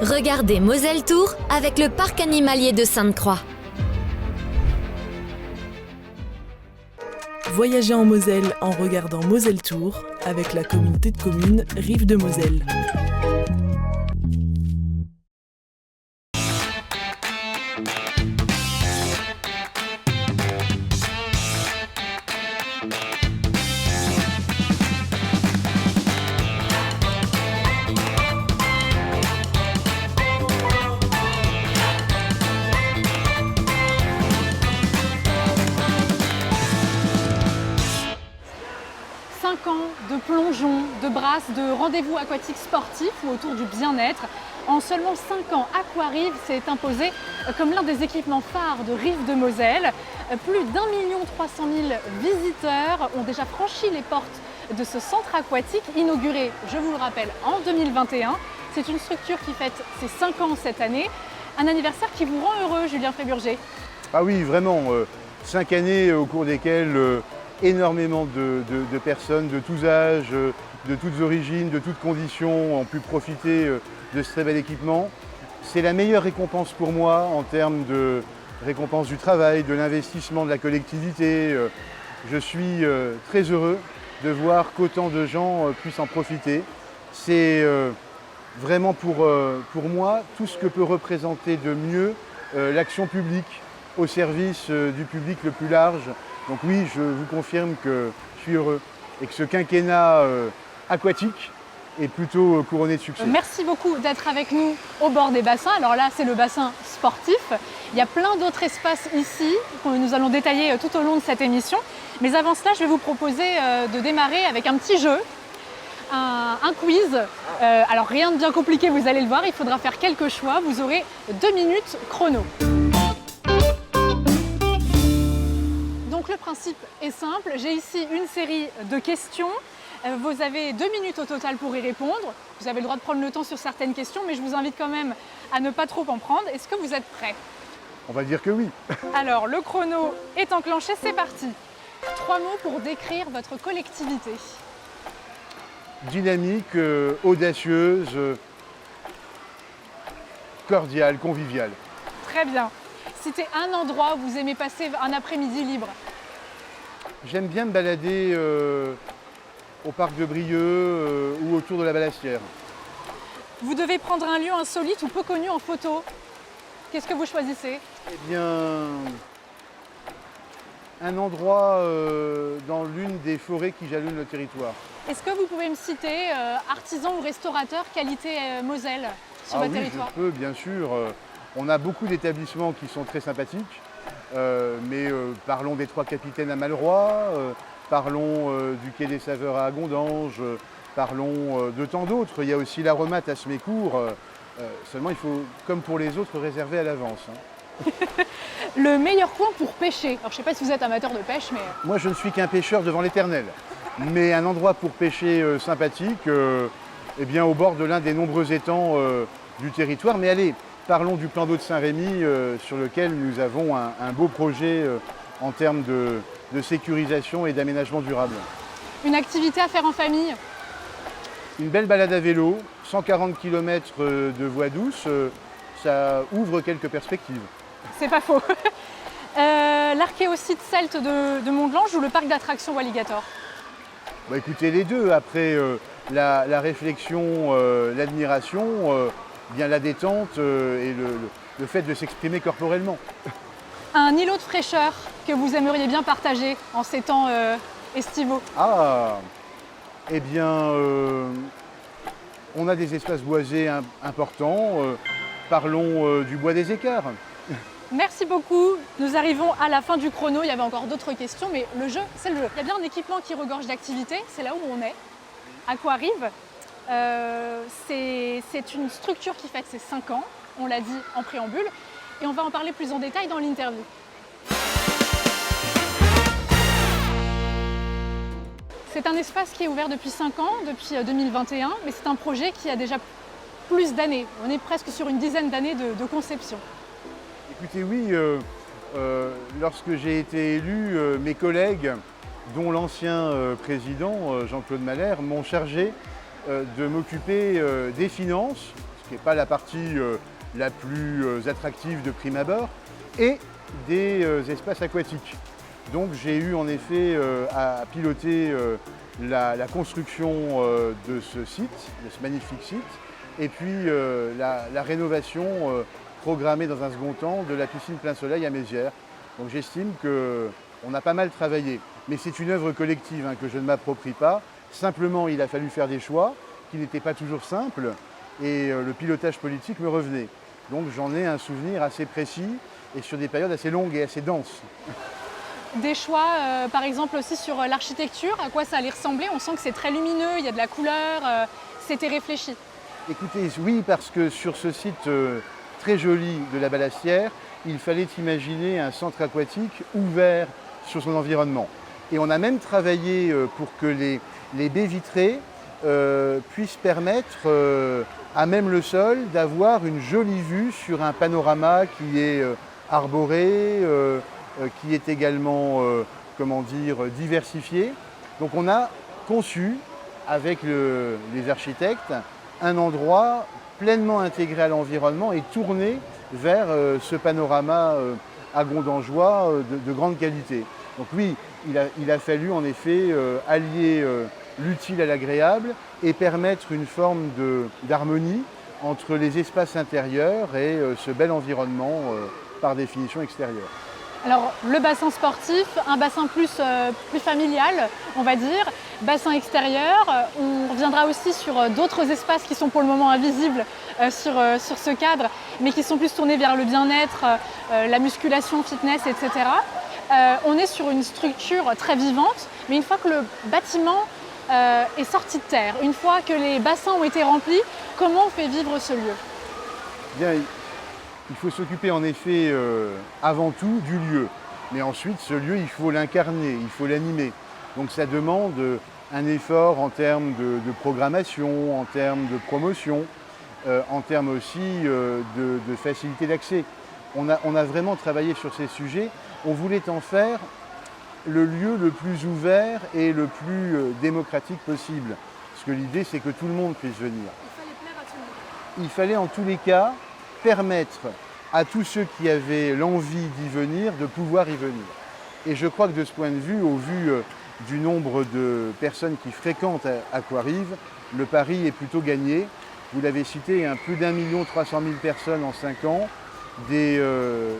Regardez Moselle Tour avec le parc animalier de Sainte-Croix. Voyagez en Moselle en regardant Moselle Tour avec la communauté de communes Rives de Moselle. De plongeons, de brasses, de rendez-vous aquatiques sportifs ou autour du bien-être. En seulement 5 ans, Aquarive s'est imposé comme l'un des équipements phares de Rives de Moselle. Plus d'1,3 million visiteurs ont déjà franchi les portes de ce centre aquatique inauguré, je vous le rappelle, en 2021. C'est une structure qui fête ses 5 ans cette année. Un anniversaire qui vous rend heureux, Julien Fréburger. Ah oui, vraiment. 5 années au cours desquelles énormément de personnes de tous âges, de toutes origines, de toutes conditions ont pu profiter de ce très bel équipement. C'est la meilleure récompense pour moi en termes de récompense du travail, de l'investissement de la collectivité. Je suis très heureux de voir qu'autant de gens puissent en profiter. C'est vraiment pour moi tout ce que peut représenter de mieux l'action publique au service du public le plus large. Donc oui, je vous confirme que je suis heureux et que ce quinquennat aquatique est plutôt couronné de succès. Merci beaucoup d'être avec nous au bord des bassins. Alors là, c'est le bassin sportif. Il y a plein d'autres espaces ici que nous allons détailler tout au long de cette émission. Mais avant cela, je vais vous proposer de démarrer avec un petit jeu, un quiz. Alors rien de bien compliqué, vous allez le voir. Il faudra faire quelques choix. Vous aurez 2 minutes chrono. Donc le principe est simple, j'ai ici une série de questions. Vous avez 2 minutes au total pour y répondre. Vous avez le droit de prendre le temps sur certaines questions, mais je vous invite quand même à ne pas trop en prendre. Est-ce que vous êtes prêts? On va dire que oui. Alors le chrono est enclenché, c'est parti. 3 mots pour décrire votre collectivité. Dynamique, audacieuse, cordiale, conviviale. Très bien. Citez un endroit où vous aimez passer un après-midi libre. J'aime bien me balader au parc de Brieux ou autour de la Balastière. Vous devez prendre un lieu insolite ou peu connu en photo. Qu'est-ce que vous choisissez? Eh bien, un endroit dans l'une des forêts qui jalonnent le territoire. Est-ce que vous pouvez me citer artisan ou restaurateur qualité Moselle sur votre territoire? Je peux, bien sûr. On a beaucoup d'établissements qui sont très sympathiques, mais parlons des Trois Capitaines à Malleroy, parlons du Quai des Saveurs à Agondange, parlons de tant d'autres. Il y a aussi l'Aromate à Smécourt. Seulement, il faut, comme pour les autres, réserver à l'avance. Le meilleur coin pour pêcher. Alors, je ne sais pas si vous êtes amateur de pêche, mais... Moi, je ne suis qu'un pêcheur devant l'éternel. Mais un endroit pour pêcher sympathique, eh bien, au bord de l'un des nombreux étangs du territoire. Mais allez, parlons du plan d'eau de Saint-Rémy, sur lequel nous avons un beau projet en termes de sécurisation et d'aménagement durable. Une activité à faire en famille? Une belle balade à vélo, 140 km de voies douces, ça ouvre quelques perspectives. C'est pas faux. L'archéosite celte de Mont-Blanc ou le parc d'attractions Walligator? Bah, écoutez, les deux. Après la réflexion, l'admiration, bien la détente et le fait de s'exprimer corporellement. Un îlot de fraîcheur que vous aimeriez bien partager en ces temps estivaux? Ah, eh bien, on a des espaces boisés importants. Parlons du bois des Écarts. Merci beaucoup. Nous arrivons à la fin du chrono. Il y avait encore d'autres questions, mais le jeu, c'est le jeu. Il y a bien un équipement qui regorge d'activité. C'est là où on est, Aquarive. C'est une structure qui fête ses 5 ans, on l'a dit en préambule, et on va en parler plus en détail dans l'interview. C'est un espace qui est ouvert depuis 5 ans, depuis 2021, mais c'est un projet qui a déjà plus d'années. On est presque sur une dizaine d'années de conception. Écoutez, oui, lorsque j'ai été élu, mes collègues, dont l'ancien président Jean-Claude Mahler, m'ont chargé de m'occuper des finances, ce qui n'est pas la partie la plus attractive de prime abord, et des espaces aquatiques. Donc j'ai eu en effet à piloter la construction de ce site, de ce magnifique site, et puis la rénovation programmée dans un second temps de la piscine plein soleil à Mézières. Donc j'estime qu'on a pas mal travaillé. Mais c'est une œuvre collective que je ne m'approprie pas. Simplement, il a fallu faire des choix qui n'étaient pas toujours simples et le pilotage politique me revenait. Donc j'en ai un souvenir assez précis et sur des périodes assez longues et assez denses. Des choix, par exemple aussi sur l'architecture, à quoi ça allait ressembler? On sent que c'est très lumineux, il y a de la couleur, c'était réfléchi. Écoutez, oui, parce que sur ce site très joli de la Balassière, il fallait imaginer un centre aquatique ouvert sur son environnement. Et on a même travaillé pour que les baies vitrées puissent permettre à même le sol d'avoir une jolie vue sur un panorama qui est arboré, qui est également diversifié. Donc on a conçu avec les architectes un endroit pleinement intégré à l'environnement et tourné vers ce panorama agondangeois de grande qualité. Donc oui, il a fallu en effet allier l'utile à l'agréable et permettre une forme d'harmonie entre les espaces intérieurs et ce bel environnement par définition extérieur. Alors le bassin sportif, un bassin plus familial, on va dire, bassin extérieur, on reviendra aussi sur d'autres espaces qui sont pour le moment invisibles sur ce cadre, mais qui sont plus tournés vers le bien-être, la musculation, fitness, etc. On est sur une structure très vivante, mais une fois que le bâtiment est sorti de terre, une fois que les bassins ont été remplis, comment on fait vivre ce lieu? Bien, il faut s'occuper en effet avant tout du lieu. Mais ensuite, ce lieu, il faut l'incarner, il faut l'animer. Donc ça demande un effort en termes de programmation, en termes de promotion, en termes aussi de facilité d'accès. On a vraiment travaillé sur ces sujets. On voulait en faire le lieu le plus ouvert et le plus démocratique possible. Parce que l'idée, c'est que tout le monde puisse venir. Il fallait plaire à tout le monde. Il fallait en tous les cas permettre à tous ceux qui avaient l'envie d'y venir de pouvoir y venir. Et je crois que de ce point de vue, au vu du nombre de personnes qui fréquentent Aquarive, le pari est plutôt gagné. Vous l'avez cité, plus d'1,3 million de personnes en 5 ans, des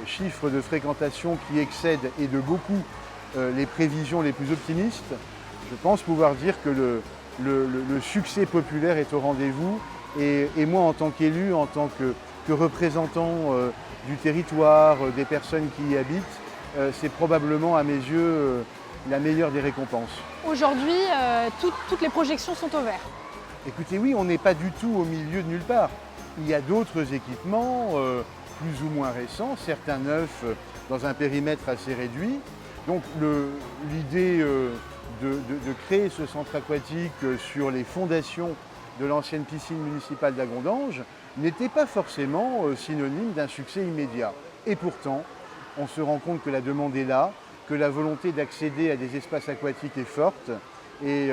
chiffres de fréquentation qui excèdent et de beaucoup les prévisions les plus optimistes. Je pense pouvoir dire que le succès populaire est au rendez-vous et moi en tant qu'élu, en tant que représentant du territoire, des personnes qui y habitent, c'est probablement à mes yeux la meilleure des récompenses. Aujourd'hui, toutes les projections sont au vert. Écoutez, oui, on n'est pas du tout au milieu de nulle part. Il y a d'autres équipements plus ou moins récents, certains neufs dans un périmètre assez réduit. Donc l'idée de créer ce centre aquatique sur les fondations de l'ancienne piscine municipale d'Agondange n'était pas forcément synonyme d'un succès immédiat. Et pourtant, on se rend compte que la demande est là, que la volonté d'accéder à des espaces aquatiques est forte et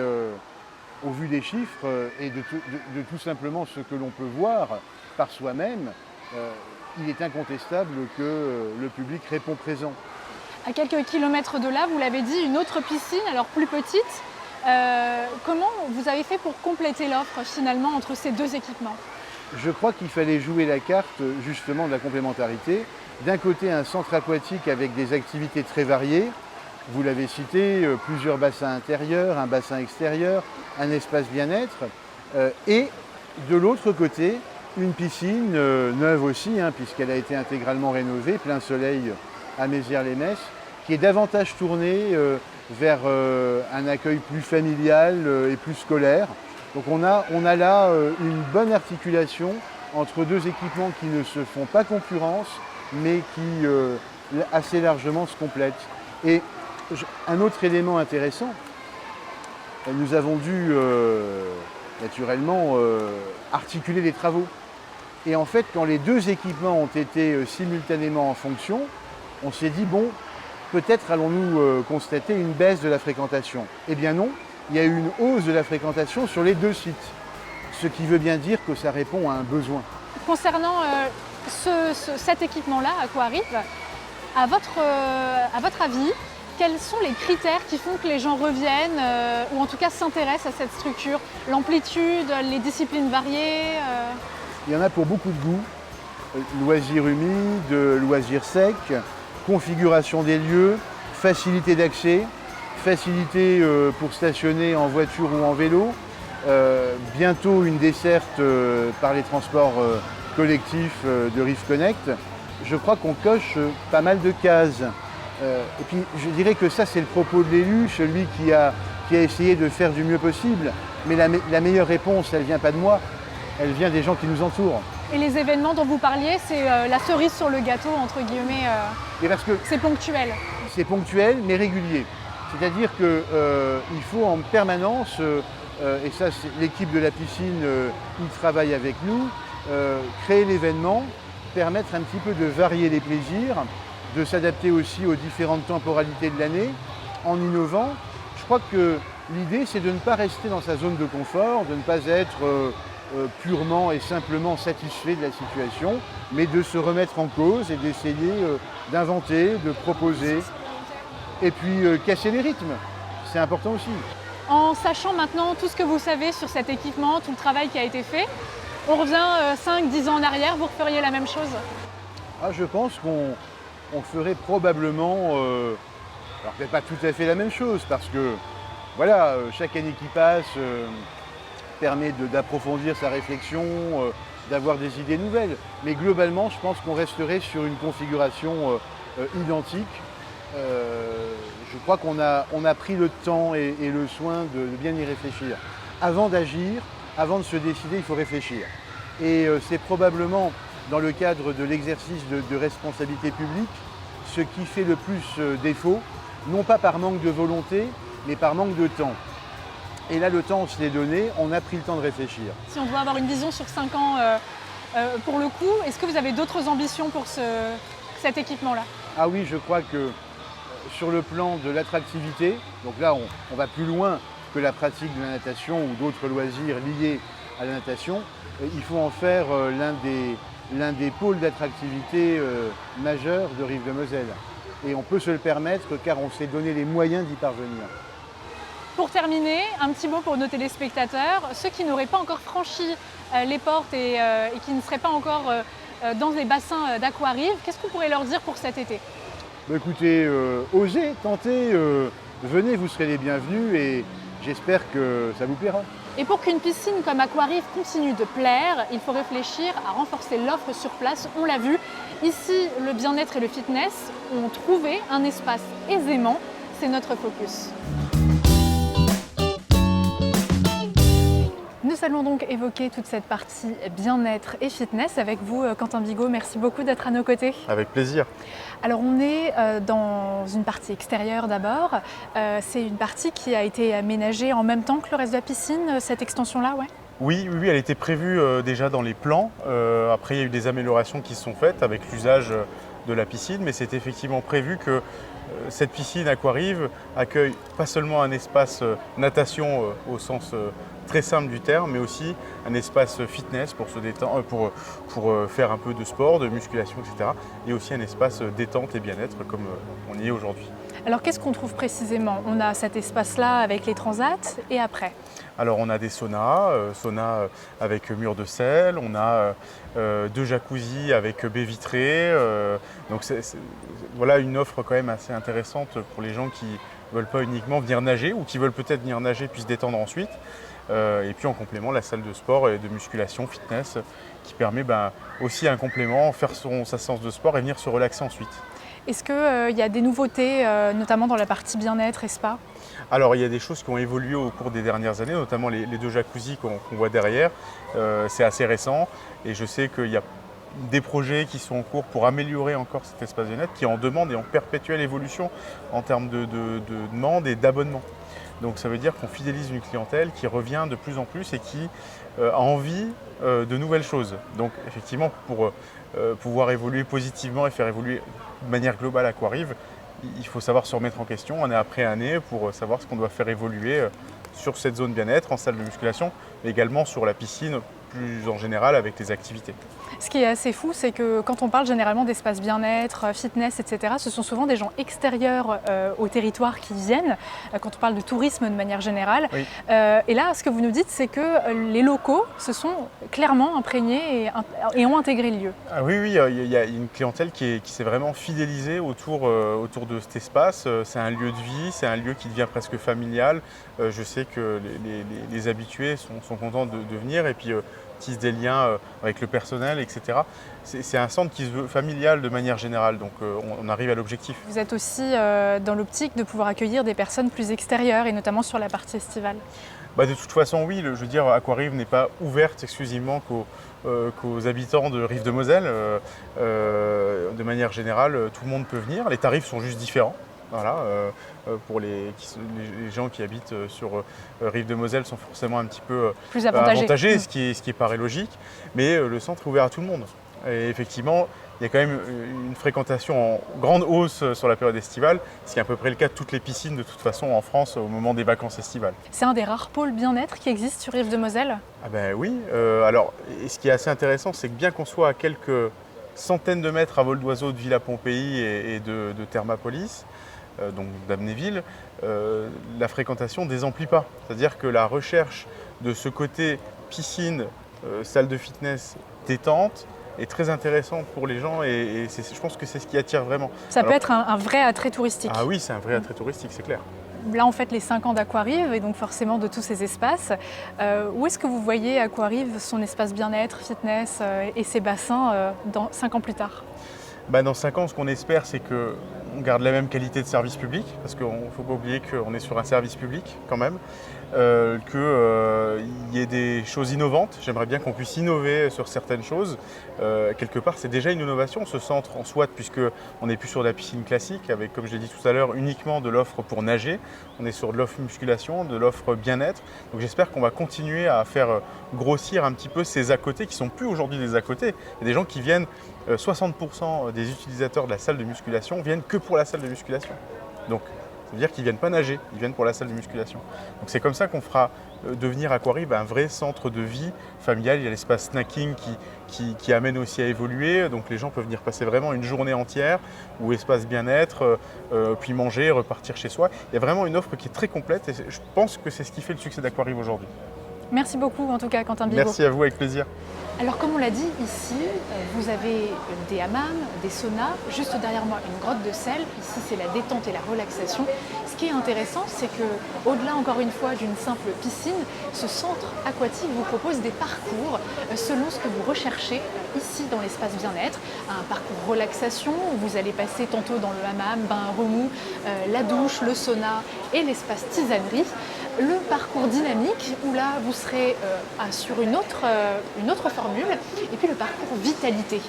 au vu des chiffres et de tout simplement ce que l'on peut voir par soi-même, il est incontestable que le public répond présent. À quelques kilomètres de là, vous l'avez dit, une autre piscine, alors plus petite. Comment vous avez fait pour compléter l'offre finalement entre ces deux équipements? Je crois qu'il fallait jouer la carte justement de la complémentarité. D'un côté, un centre aquatique avec des activités très variées. Vous l'avez cité, plusieurs bassins intérieurs, un bassin extérieur, un espace bien-être. Et de l'autre côté, une piscine neuve aussi, puisqu'elle a été intégralement rénovée, plein soleil à Mézières-les-Messes, qui est davantage tournée vers un accueil plus familial et plus scolaire. Donc on a là une bonne articulation entre deux équipements qui ne se font pas concurrence, mais qui assez largement se complètent. Et un autre élément intéressant, nous avons dû naturellement articuler les travaux. Et en fait, quand les deux équipements ont été simultanément en fonction, on s'est dit, bon, peut-être allons-nous constater une baisse de la fréquentation. Eh bien non, il y a eu une hausse de la fréquentation sur les deux sites. Ce qui veut bien dire que ça répond à un besoin. concernant cet équipement-là, Aquarive, à votre avis, quels sont les critères qui font que les gens reviennent ou en tout cas s'intéressent à cette structure? L'amplitude, les disciplines variées Il y en a pour beaucoup de goûts. Loisirs humides, loisirs secs, configuration des lieux, facilité d'accès, facilité pour stationner en voiture ou en vélo, bientôt une desserte par les transports collectifs de Rive Connect. Je crois qu'on coche pas mal de cases. Et puis je dirais que ça c'est le propos de l'élu, celui qui a essayé de faire du mieux possible. Mais la meilleure réponse, elle vient pas de moi, elle vient des gens qui nous entourent. Et les événements dont vous parliez, c'est la cerise sur le gâteau, entre guillemets, Et parce que c'est ponctuel. c'est ponctuel mais régulier. C'est-à-dire qu'il faut en permanence, et ça l'équipe de la piscine y travaille avec nous, créer l'événement, permettre un petit peu de varier les plaisirs, de s'adapter aussi aux différentes temporalités de l'année, en innovant. Je crois que l'idée c'est de ne pas rester dans sa zone de confort, de ne pas être purement et simplement satisfait de la situation, mais de se remettre en cause et d'essayer d'inventer, de proposer, et puis casser les rythmes. C'est important aussi. En sachant maintenant tout ce que vous savez sur cet équipement, tout le travail qui a été fait, on revient 5-10 ans en arrière, vous referiez la même chose? Je pense qu'on ferait probablement, alors peut-être pas tout à fait la même chose, parce que voilà, chaque année qui passe permet d'approfondir sa réflexion, d'avoir des idées nouvelles. Mais globalement, je pense qu'on resterait sur une configuration identique. Je crois qu'on a pris le temps et le soin de bien y réfléchir. Avant d'agir, avant de se décider, il faut réfléchir. Et c'est probablement dans le cadre de l'exercice de responsabilité publique ce qui fait le plus défaut, non pas par manque de volonté, mais par manque de temps. Et là, le temps, on se l'est donné, on a pris le temps de réfléchir. Si on doit avoir une vision sur 5 ans pour le coup, est-ce que vous avez d'autres ambitions pour cet équipement-là? Ah oui, je crois que sur le plan de l'attractivité, donc là, on va plus loin que la pratique de la natation ou d'autres loisirs liés à la natation. Il faut en faire l'un des pôles d'attractivité majeurs de Rive-de-Moselle. Et on peut se le permettre car on s'est donné les moyens d'y parvenir. Pour terminer, un petit mot pour nos téléspectateurs. Ceux qui n'auraient pas encore franchi les portes et qui ne seraient pas encore dans les bassins d'Aquarive, qu'est-ce qu'on pourrait leur dire pour cet été? Écoutez, osez, tentez, venez, vous serez les bienvenus et j'espère que ça vous plaira. Et pour qu'une piscine comme Aquarive continue de plaire, il faut réfléchir à renforcer l'offre sur place. On l'a vu, ici, le bien-être et le fitness ont trouvé un espace aisément. C'est notre focus. Nous allons donc évoquer toute cette partie bien-être et fitness avec vous, Quentin Bigot. Merci beaucoup d'être à nos côtés. Avec plaisir. Alors on est dans une partie extérieure d'abord. C'est une partie qui a été aménagée en même temps que le reste de la piscine, cette extension-là, ouais? Oui, elle était prévue déjà dans les plans. Après, il y a eu des améliorations qui se sont faites avec l'usage de la piscine, mais c'est effectivement prévu que cette piscine Aquarive accueille pas seulement un espace natation au sens très simple du terme, mais aussi un espace fitness pour se détendre, pour faire un peu de sport, de musculation, etc. Et aussi un espace détente et bien-être comme on y est aujourd'hui. Alors qu'est-ce qu'on trouve précisément? On a cet espace-là avec les transats et après? Alors on a des saunas avec mur de sel, on a 2 jacuzzis avec baies vitrées. Donc voilà une offre quand même assez intéressante pour les gens qui ne veulent pas uniquement venir nager ou qui veulent peut-être venir nager puis se détendre ensuite. Et puis en complément la salle de sport et de musculation, fitness, qui permet aussi un complément, faire sa séance de sport et venir se relaxer ensuite. Est-ce qu'il y a des nouveautés, notamment dans la partie bien-être et spa? Alors il y a des choses qui ont évolué au cours des dernières années, notamment les 2 jacuzzis qu'on voit derrière. C'est assez récent et je sais qu'il y a des projets qui sont en cours pour améliorer encore cet espace bien-être qui est en demande et en perpétuelle évolution en termes de demande et d'abonnement. Donc ça veut dire qu'on fidélise une clientèle qui revient de plus en plus et qui a envie de nouvelles choses. Donc effectivement, pour pouvoir évoluer positivement et faire évoluer de manière globale Aquarive, il faut savoir se remettre en question année après année pour savoir ce qu'on doit faire évoluer sur cette zone bien-être, en salle de musculation, mais également sur la piscine plus en général avec les activités. Ce qui est assez fou, c'est que quand on parle généralement d'espace bien-être, fitness, etc., ce sont souvent des gens extérieurs au territoire qui viennent, quand on parle de tourisme de manière générale. Oui. Et là, ce que vous nous dites, c'est que les locaux se sont clairement imprégnés et ont intégré le lieu. Ah oui, il y a une clientèle qui s'est vraiment fidélisée autour de cet espace. C'est un lieu de vie, c'est un lieu qui devient presque familial. Je sais que les habitués sont contents de venir et puis tissent des liens avec le personnel, etc. C'est un centre qui se veut familial de manière générale, donc on arrive à l'objectif. Vous êtes aussi dans l'optique de pouvoir accueillir des personnes plus extérieures et notamment sur la partie estivale. Bah, de toute façon, oui, je veux dire, Aquarive n'est pas ouverte exclusivement qu'aux habitants de Rive de Moselle. De manière générale, tout le monde peut venir. Les tarifs sont juste différents. Voilà, pour les gens qui habitent sur Rive de Moselle sont forcément un petit peu Plus avantagés. ce qui paraît logique, mais le centre est ouvert à tout le monde. Et effectivement, il y a quand même une fréquentation en grande hausse sur la période estivale, ce qui est à peu près le cas de toutes les piscines de toute façon en France au moment des vacances estivales. C'est un des rares pôles bien-être qui existent sur Rive de Moselle. Ah ben oui, alors et ce qui est assez intéressant, c'est que bien qu'on soit à quelques centaines de mètres à vol d'oiseau de Villa Pompéi et de Thermapolis, donc d'Amnéville, la fréquentation ne désemplit pas. C'est-à-dire que la recherche de ce côté piscine, salle de fitness, détente est très intéressante pour les gens et je pense que c'est ce qui attire vraiment. Ça peut être un vrai attrait touristique. Ah oui, c'est un vrai attrait touristique, c'est clair. Là, on fête les 5 ans d'Aquarive et donc forcément de tous ces espaces. Où est-ce que vous voyez Aquarive, son espace bien-être, fitness et ses bassins dans 5 ans plus tard ? Dans 5 ans, ce qu'on espère, c'est qu'on garde la même qualité de service public, parce qu'il ne faut pas oublier qu'on est sur un service public quand même, qu'il y ait des choses innovantes. J'aimerais bien qu'on puisse innover sur certaines choses. Quelque part, c'est déjà une innovation, ce centre en soi, puisqu'on n'est plus sur de la piscine classique, avec, comme je l'ai dit tout à l'heure, uniquement de l'offre pour nager. On est sur de l'offre musculation, de l'offre bien-être. Donc j'espère qu'on va continuer à faire grossir un petit peu ces à-côtés, qui ne sont plus aujourd'hui des à-côtés. Il y a des gens qui viennent, 60% des utilisateurs de la salle de musculation viennent que pour la salle de musculation. Donc, ça veut dire qu'ils ne viennent pas nager, ils viennent pour la salle de musculation. Donc c'est comme ça qu'on fera devenir Aquarive un vrai centre de vie familial. Il y a l'espace snacking qui amène aussi à évoluer. Donc les gens peuvent venir passer vraiment une journée entière, ou espace bien-être, puis manger, repartir chez soi. Il y a vraiment une offre qui est très complète et je pense que c'est ce qui fait le succès d'Aquarive aujourd'hui. Merci beaucoup en tout cas Quentin Bigot. Merci à vous, avec plaisir. Alors comme on l'a dit ici, vous avez des hammams, des saunas, juste derrière moi une grotte de sel. Ici c'est la détente et la relaxation. Ce qui est intéressant, c'est que au-delà encore une fois d'une simple piscine, ce centre aquatique vous propose des parcours selon ce que vous recherchez ici dans l'espace bien-être. Un parcours relaxation où vous allez passer tantôt dans le hammam, bain remous, la douche, le sauna et l'espace tisanerie. Le parcours dynamique où là vous serez sur une autre formule, et puis le parcours vitalité.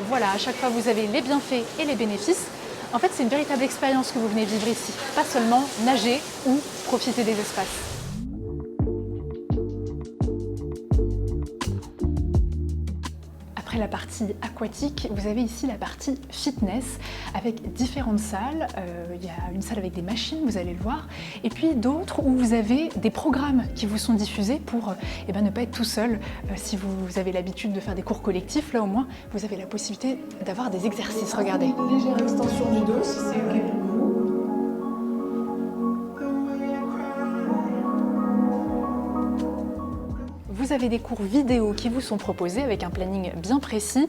Voilà, à chaque fois vous avez les bienfaits et les bénéfices. En fait, c'est une véritable expérience que vous venez vivre ici, pas seulement nager ou profiter des espaces. Après la partie aquatique, vous avez ici la partie fitness avec différentes salles. Il y a une salle avec des machines, vous allez le voir, et puis d'autres où vous avez des programmes qui vous sont diffusés pour ne pas être tout seul. Si vous avez l'habitude de faire des cours collectifs, là au moins, vous avez la possibilité d'avoir des exercices. Regardez. Légère extension du dos si c'est OK pour vous. Vous avez des cours vidéo qui vous sont proposés avec un planning bien précis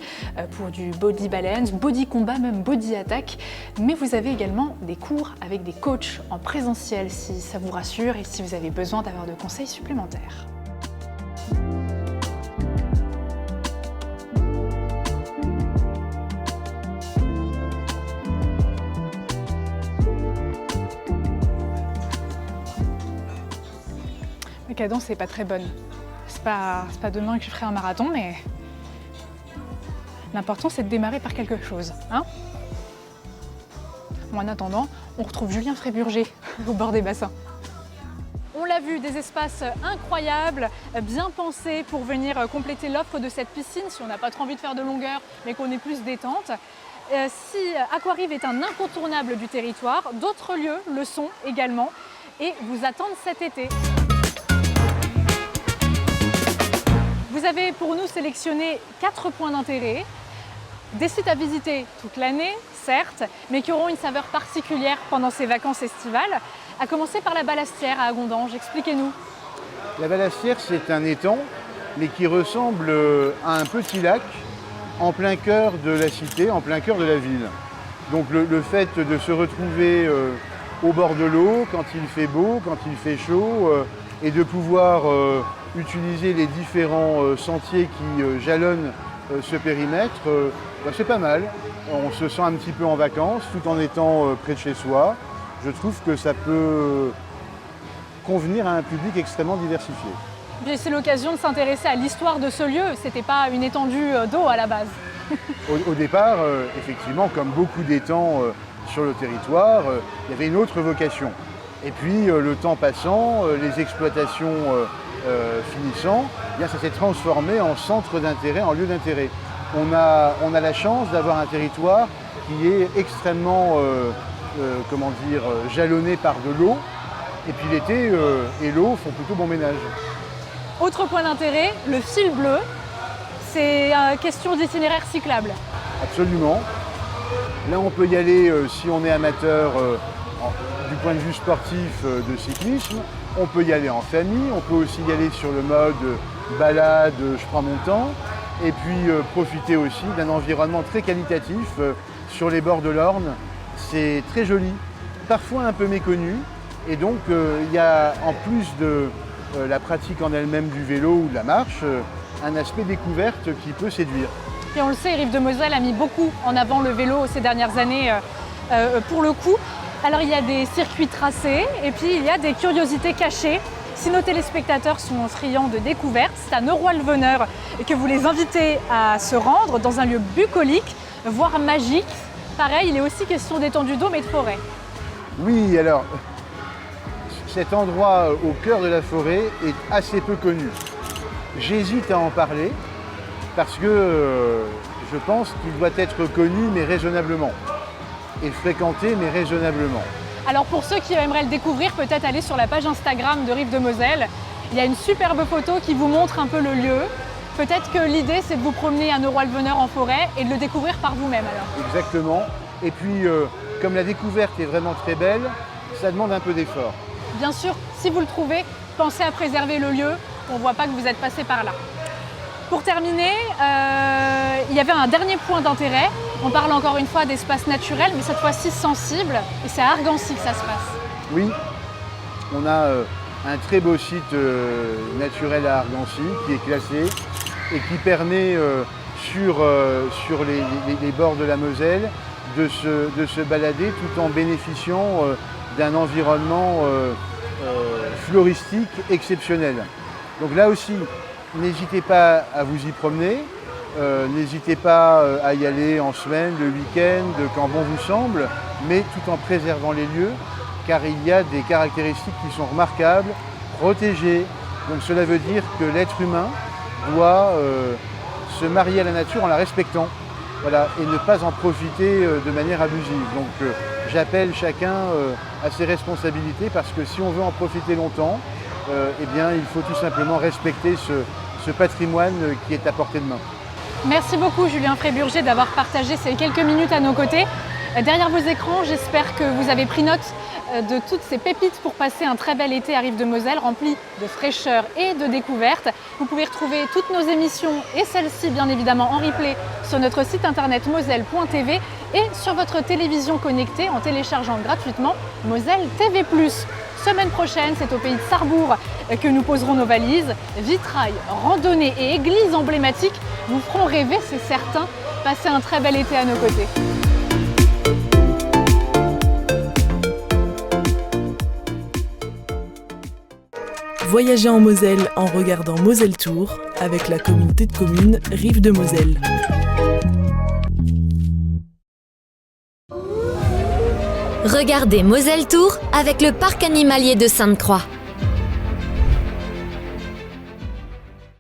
pour du body balance, body combat, même body attack. Mais vous avez également des cours avec des coachs en présentiel si ça vous rassure et si vous avez besoin d'avoir de conseils supplémentaires. Ma cadence n'est pas très bonne. C'est pas demain que je ferai un marathon, mais l'important c'est de démarrer par quelque chose. Hein, bon, en attendant, on retrouve Julien Fréburger au bord des bassins. On l'a vu, des espaces incroyables, bien pensés pour venir compléter l'offre de cette piscine si on n'a pas trop envie de faire de longueur, mais qu'on est plus détente. Si Aquarive est un incontournable du territoire, d'autres lieux le sont également et vous attendent cet été. Vous avez pour nous sélectionné 4 points d'intérêt, des sites à visiter toute l'année, certes, mais qui auront une saveur particulière pendant ces vacances estivales, à commencer par la Ballastière à Agondange. Expliquez-nous. La Ballastière, c'est un étang, mais qui ressemble à un petit lac en plein cœur de la cité, en plein cœur de la ville. Donc le fait de se retrouver au bord de l'eau, quand il fait beau, quand il fait chaud, et de pouvoir utiliser les différents sentiers qui jalonnent ce périmètre, c'est pas mal. On se sent un petit peu en vacances tout en étant près de chez soi. Je trouve que ça peut convenir à un public extrêmement diversifié. Puis c'est l'occasion de s'intéresser à l'histoire de ce lieu, c'était pas une étendue d'eau à la base. Au départ, effectivement, comme beaucoup d'étangs sur le territoire, il y avait une autre vocation. Et puis, le temps passant, les exploitations finissant, eh bien, ça s'est transformé en centre d'intérêt, en lieu d'intérêt. On a la chance d'avoir un territoire qui est extrêmement jalonné par de l'eau. Et puis l'été et l'eau font plutôt bon ménage. Autre point d'intérêt, le fil bleu. C'est une question d'itinéraire cyclable. Absolument. Là, on peut y aller si on est amateur du point de vue sportif de cyclisme. On peut y aller en famille. On peut aussi y aller sur le mode balade, je prends mon temps. Et puis profiter aussi d'un environnement très qualitatif sur les bords de l'Orne. C'est très joli, parfois un peu méconnu. Et donc, il y a, en plus de la pratique en elle-même du vélo ou de la marche, un aspect découverte qui peut séduire. Et on le sait, Rives de Moselle a mis beaucoup en avant le vélo ces dernières années pour le coup. Alors, il y a des circuits tracés et puis il y a des curiosités cachées. Si nos téléspectateurs sont friands de découvertes, c'est à Neuroy-le-Veneur que vous les invitez à se rendre dans un lieu bucolique, voire magique. Pareil, il est aussi question d'étendue d'eau mais de forêt. Oui, alors, cet endroit au cœur de la forêt est assez peu connu. J'hésite à en parler parce que je pense qu'il doit être connu mais raisonnablement et fréquenté mais raisonnablement. Alors pour ceux qui aimeraient le découvrir, peut-être aller sur la page Instagram de Rives de Moselle. Il y a une superbe photo qui vous montre un peu le lieu. Peut-être que l'idée c'est de vous promener à Neuroy-le-Veneur en forêt et de le découvrir par vous-même alors. Exactement. Et puis comme la découverte est vraiment très belle, ça demande un peu d'effort. Bien sûr, si vous le trouvez, pensez à préserver le lieu. On ne voit pas que vous êtes passé par là. Pour terminer, il y avait un dernier point d'intérêt. On parle encore une fois d'espace naturel, mais cette fois-ci sensible. Et c'est à Argancy que ça se passe. Oui, on a un très beau site naturel à Argancy qui est classé et qui permet sur les bords de la Moselle de se balader tout en bénéficiant d'un environnement floristique exceptionnel. Donc là aussi, n'hésitez pas à vous y promener, n'hésitez pas à y aller en semaine, le week-end, quand bon vous semble, mais tout en préservant les lieux, car il y a des caractéristiques qui sont remarquables, protégées. Donc cela veut dire que l'être humain doit se marier à la nature en la respectant, voilà, et ne pas en profiter de manière abusive. Donc j'appelle chacun à ses responsabilités, parce que si on veut en profiter longtemps, eh bien, il faut tout simplement respecter ce patrimoine qui est à portée de main. Merci beaucoup Julien Fréburger d'avoir partagé ces quelques minutes à nos côtés. Derrière vos écrans, j'espère que vous avez pris note de toutes ces pépites pour passer un très bel été à Rives de Moselle, rempli de fraîcheur et de découvertes. Vous pouvez retrouver toutes nos émissions et celles-ci bien évidemment en replay sur notre site internet moselle.tv et sur votre télévision connectée en téléchargeant gratuitement Moselle TV+. Semaine prochaine, c'est au pays de Sarrebourg que nous poserons nos valises. Vitrail, randonnées et églises emblématiques vous feront rêver, c'est certain. Passez un très bel été à nos côtés. Voyagez en Moselle en regardant Moselle Tour avec la communauté de communes Rives de Moselle. Regardez Moselle Tour avec le parc animalier de Sainte-Croix.